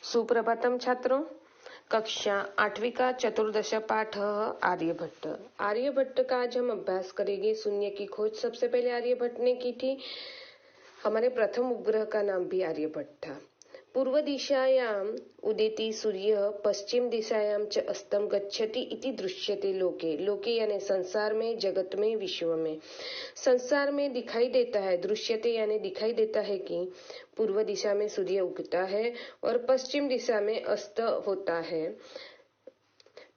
सुप्रभातम छात्रों। कक्षा 8वीं का चतुर्दश पाठ आर्यभट्ट। आर्यभट्ट का आज हम अभ्यास करेंगे। शून्य की खोज सबसे पहले आर्यभट्ट ने की थी। हमारे प्रथम उपग्रह का नाम भी आर्यभट्ट था। पूर्व दिशायाम उदेति सूर्य पश्चिम दिशायाम च अस्तम गच्छति इति दृश्यते लोके। लोके यानी संसार में, जगत में, विश्व में। संसार में दिखाई देता है, दृश्यते यानी दिखाई देता है कि पूर्व दिशा में सूर्य उगता है और पश्चिम दिशा में अस्त होता है।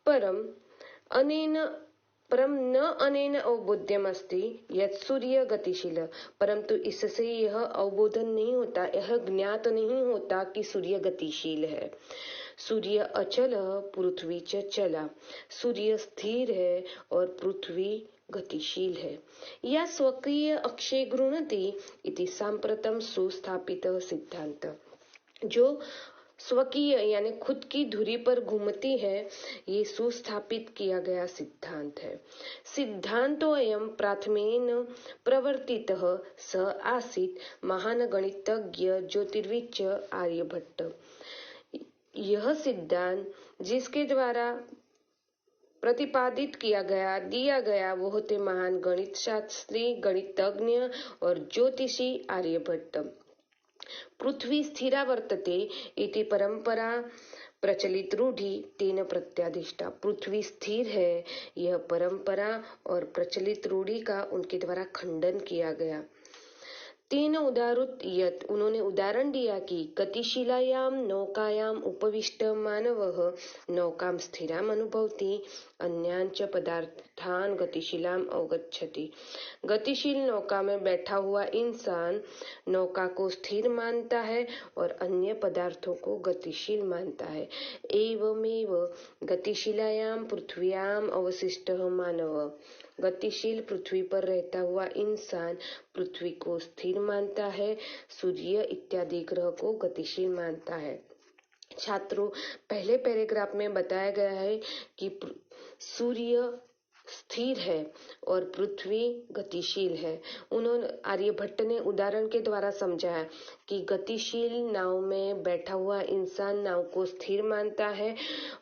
परम न अनेन अवबोध्यम अस्ति यत् सूर्य गतिशील। परंतु इससे यह अवबोधन नहीं होता, यह ज्ञात नहीं होता कि सूर्य गतिशील है। सूर्य अचल पृथ्वी च चला। सूर्य स्थिर है और पृथ्वी गतिशील है। या स्वकीय अक्षे गृह्णति इति सांप्रतम सुस्थापित सिद्धांत। जो स्वकीय यानी खुद की धुरी पर घूमती है, ये सुस्थापित किया गया सिद्धांत है। सिद्धांतो अयम प्राथमेन प्रवर्तितः स आसीत् महान गणितज्ञ ज्योतिर्विद आर्यभट्ट। यह सिद्धांत जिसके द्वारा प्रतिपादित किया दिया गया वो थे महान गणित शास्त्री, गणितज्ञ और ज्योतिषी आर्यभट्ट। पृथ्वी स्थिरा वर्तते इति परंपरा प्रचलित रूढ़ी तेन प्रत्यादिष्टा। पृथ्वी स्थिर है, यह परंपरा और प्रचलित रूढ़ी का उनके द्वारा खंडन किया गया। तेन उदाहृत यत्, उन्होंने उदाहरण दिया कि गतिशीलायाम नौकायाम उपविष्ट मानवः नौकाम स्थिराम अनुभवति अन्यान च पदार्थान गतिशीलाम अवगच्छति। गतिशील नौका में बैठा हुआ इंसान नौका को स्थिर मानता है और अन्य पदार्थों को गतिशील मानता है। एवमेव गतिशीलायाम पृथ्व्याम अवशिष्टः मानव। गतिशील पृथ्वी पर रहता हुआ इंसान पृथ्वी को स्थिर मानता है, सूर्य इत्यादि ग्रह को गतिशील मानता है। छात्रों, पहले पैराग्राफ में बताया गया है कि सूर्य स्थिर है और पृथ्वी गतिशील है। उन्होंने आर्यभट्ट ने उदाहरण के द्वारा समझाया कि गतिशील नाव में बैठा हुआ इंसान नाव को स्थिर मानता है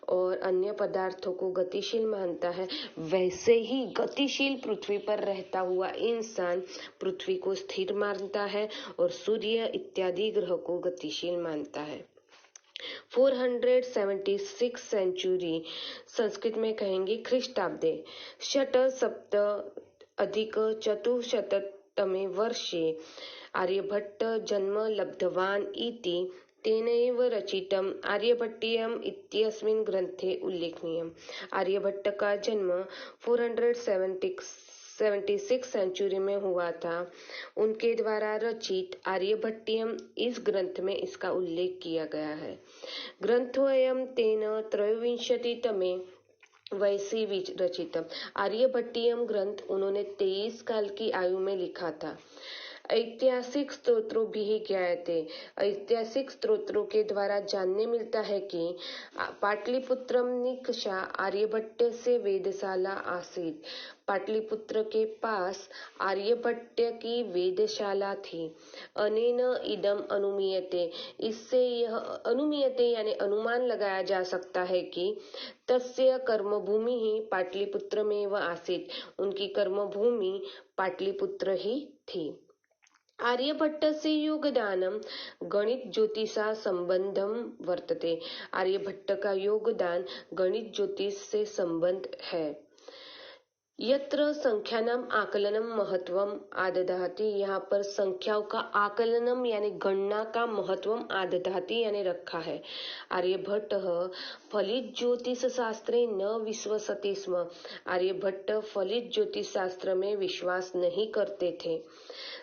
और अन्य पदार्थों को गतिशील मानता है। वैसे ही गतिशील पृथ्वी पर रहता हुआ इंसान पृथ्वी को स्थिर मानता है और सूर्य इत्यादि ग्रह को गतिशील मानता है। 476 सेंचुरी, संस्कृत में कहेंगे ख्रीष्टाब्दे, षट सप्त अधिक चतुःशततमे वर्षे आर्यभट्ट जन्म लब्धवान् इति तेनैव रचितम् आर्यभट्टीयम् इत्यस्मिन् ग्रंथे उल्लेखनीयम्। आर्यभट्ट का जन्म 476 सेंचुरी में हुआ था। उनके द्वारा रचित आर्यभट्टीयम इस ग्रंथ में इसका उल्लेख किया गया है। ग्रंथोऽयं तेन त्रयोविंशतितमे वयसि विरचितम्। आर्यभट्टीयम ग्रंथ उन्होंने 23 साल की आयु में लिखा था। ऐतिहासिक स्त्रोत्रों भी ज्ञायते। ऐतिहासिक स्त्रोत्रों के द्वारा जानने मिलता है कि पाटलिपुत्रम निकषा आर्यभट्ट से वेदशाला आसीत्। पाटलिपुत्र के पास आर्यभट्ट की वेदशाला थी। अनेन इदम अनुमीयते, इससे यह अनुमीयते यानी अनुमान लगाया जा सकता है कि तस्य कर्मभूमि ही पाटलिपुत्रमेव आसीत्। उनकी कर्मभूमि पाटलिपुत्र ही थी। आर्यभट्ट से योगदानम गणित ज्योतिषा संबंधम वर्तते। आर्यभट्ट का योगदान गणित ज्योतिष से संबंध है। यत्र संख्यानाम आकलनम महत्वम आदधाति, यहाँ पर संख्याओं का आकलनम यानी गणना का महत्वम आदधाति यानी रखा है। आर्यभट्ट फलित ज्योतिष शास्त्रे न विश्वसति स्म। आर्यभट्ट फलित ज्योतिष शास्त्र में विश्वास नहीं करते थे।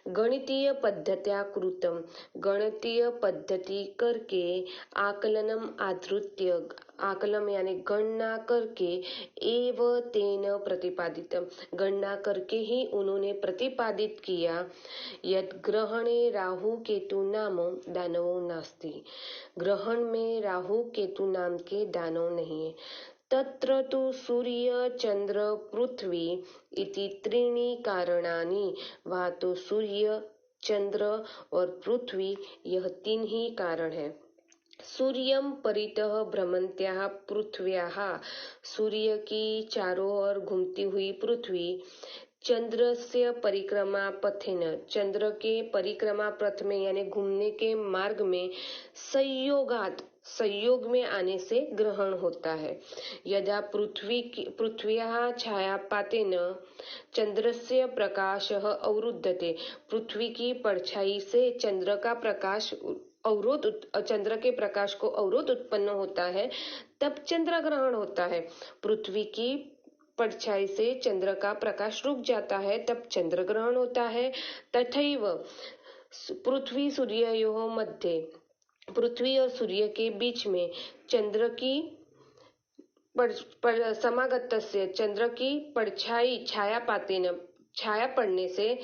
गणितीय पद्धत्या कृतम, गणितीय पद्धति करके आकलनम आधृत्य, आकलन यानी गणना करके, एव तेन प्रतिपादितम, गणना करके ही उन्होंने प्रतिपादित किया, यद ग्रहणे राहु केतु नाम दानवो नास्ति। ग्रहण में राहु केतु नाम के दानव नहीं है। तत्र तु सूर्य चंद्र पृथ्वी इति त्रीणि कारणानि, वहाँ तो सूर्य, चंद्र और पृथ्वी यह तीन ही कारण है। सूर्यं परितः भ्रमन्त्याः पृथ्व्याः, सूर्य की चारों ओर घूमती हुई पृथ्वी, चंद्रस्य परिक्रमा पथेन, चंद्र के परिक्रमा पथ में यानी घूमने के मार्ग में, संयोगात, संयोग में आने से ग्रहण होता है। यदा पृथ्व्याः छायापातेन चंद्रस्य प्रकाशः अवरुद्धते, पृथ्वी की परछाई से चंद्र का प्रकाश चंद्र के प्रकाश को अवरोध उत्पन्न होता है, तब चंद्र ग्रहण होता है। पृथ्वी की परछाई से चंद्र का प्रकाश रुक जाता है, तब चंद्र ग्रहण होता है। तथैव पृथ्वी सूर्ययोः मध्ये, पृथ्वी और सूर्य के बीच में चंद्र की समागतस्य, चंद्र की परछाई छायापातेन, छाया पड़ने से,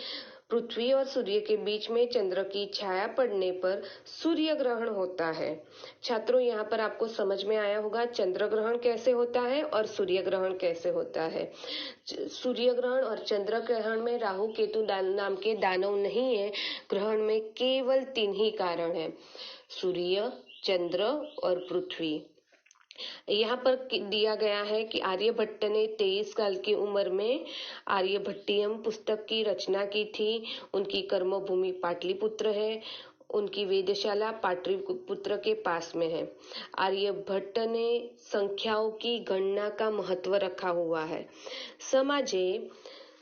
पृथ्वी और सूर्य के बीच में चंद्र की छाया पड़ने पर सूर्य ग्रहण होता है। छात्रों, यहाँ पर आपको समझ में आया होगा चंद्र ग्रहण कैसे होता है और सूर्य ग्रहण कैसे होता है। सूर्य ग्रहण और चंद्र ग्रहण में राहु केतु नाम के दानव नहीं है। ग्रहण में केवल 3 ही कारण है, सूर्य, चंद्र और पृथ्वी। यहाँ पर दिया गया है कि आर्यभट्ट ने 23 साल की उम्र में आर्यभट्टियम पुस्तक की रचना की थी। उनकी कर्मभूमि पाटलिपुत्र है, उनकी वेदशाला पाटलिपुत्र के पास में है। आर्यभट्ट ने संख्याओं की गणना का महत्व रखा हुआ है।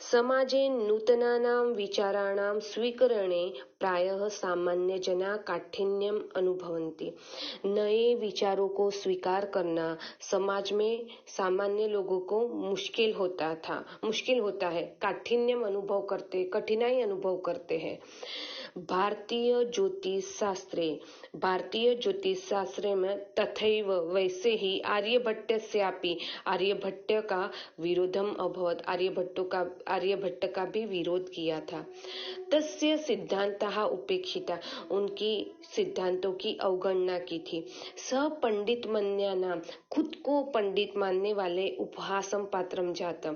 समाजे नूतनानां विचाराणां स्वीकरणे प्रायः सामान्य जना काठिन्यम अनुभवन्ति। नए विचारों को स्वीकार करना समाज में सामान्य लोगों को मुश्किल होता है, कठिनाई अनुभव करते हैं। भारतीय ज्योतिष शास्त्र में तथैव, वैसे ही आर्यभट्टस्यापि, आर्यभट्ट का विरोधम अभवत्, आर्यभट्ट का भी विरोध किया था। तस्य सिद्धांतः उपेक्षिता, उनकी सिद्धांतों की अवगणना की थी। स पंडित मन्यानाम, खुद को पंडित मानने वाले, उपहासम पात्रम जातम,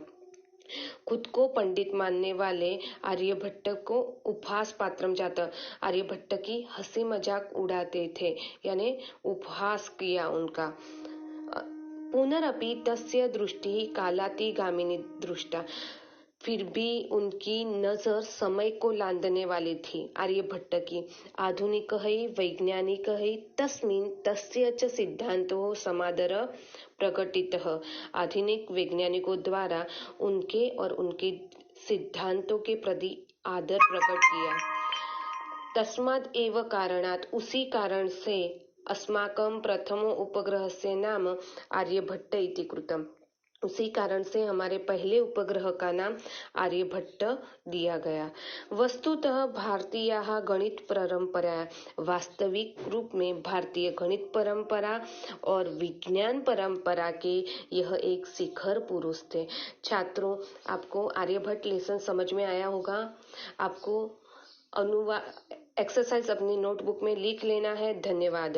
खुद को पंडित मानने वाले आर्यभट्ट को उपहास पात्रम जाता, आर्यभट्ट की हंसी मजाक उड़ाते थे, यानी उपहास किया उनका। पुनरपि तस्य दृष्टि कालातिगामिनी दृष्टा, फिर भी उनकी नजर समय को लांघने वाली थी आर्यभट्ट की। आधुनिक है वैज्ञानिक है तस्मिन् तस्य च सिद्धांतो समादर प्रकटित, आधुनिक वैज्ञानिकों द्वारा उनके और उनके सिद्धांतों के प्रति आदर प्रकट किया। तस्मात् एव कारणात्, उसी कारण से अस्माकं प्रथमो उपग्रहस्य नाम आर्यभट्ट इति कृतम्, उसी कारण से हमारे पहले उपग्रह का नाम आर्यभट्ट दिया गया। वस्तुतः भारतीयाः गणित परंपरा, वास्तविक रूप में भारतीय गणित परंपरा और विज्ञान परंपरा के यह एक शिखर पुरुष थे। छात्रों, आपको आर्यभट्ट लेसन समझ में आया होगा। आपको एक्सरसाइज अपनी नोटबुक में लिख लेना है। धन्यवाद।